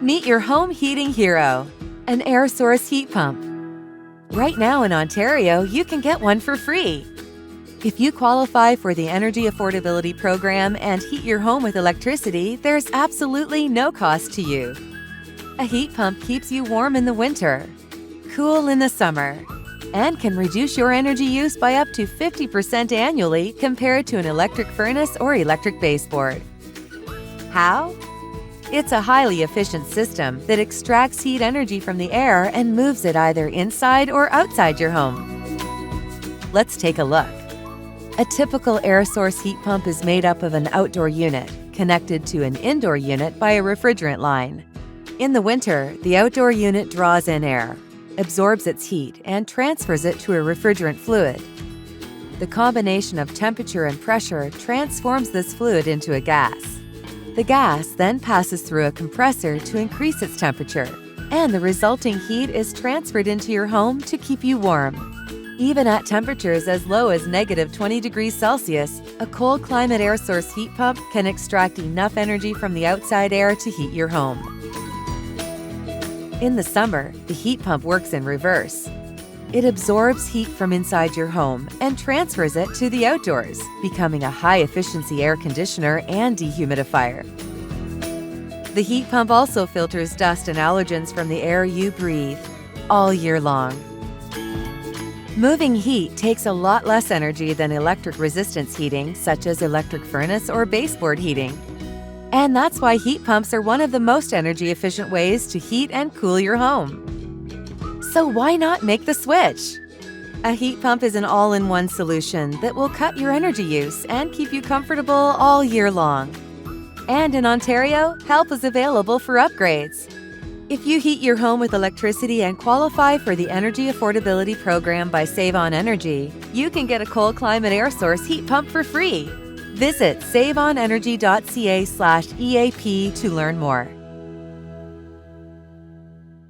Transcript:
Meet your home heating hero, an air source heat pump. Right now in Ontario, you can get one for free. If you qualify for the Energy Affordability Program and heat your home with electricity, there's absolutely no cost to you. A heat pump keeps you warm in the winter, cool in the summer, and can reduce your energy use by up to 50% annually compared to an electric furnace or electric baseboard. How? It's a highly efficient system that extracts heat energy from the air and moves it either inside or outside your home. Let's take a look. A typical air source heat pump is made up of an outdoor unit connected to an indoor unit by a refrigerant line. In the winter, the outdoor unit draws in air, absorbs its heat, and transfers it to a refrigerant fluid. The combination of temperature and pressure transforms this fluid into a gas. The gas then passes through a compressor to increase its temperature, and the resulting heat is transferred into your home to keep you warm. Even at temperatures as low as -20 degrees Celsius, a cold climate air source heat pump can extract enough energy from the outside air to heat your home. In the summer, the heat pump works in reverse. It absorbs heat from inside your home and transfers it to the outdoors, becoming a high-efficiency air conditioner and dehumidifier. The heat pump also filters dust and allergens from the air you breathe all year long. Moving heat takes a lot less energy than electric resistance heating, such as electric furnace or baseboard heating. And that's why heat pumps are one of the most energy-efficient ways to heat and cool your home. So why not make the switch? A heat pump is an all-in-one solution that will cut your energy use and keep you comfortable all year long. And in Ontario, help is available for upgrades. If you heat your home with electricity and qualify for the Energy Affordability Program by Save On Energy, you can get a cold climate air source heat pump for free. Visit saveonenergy.ca/EAP to learn more.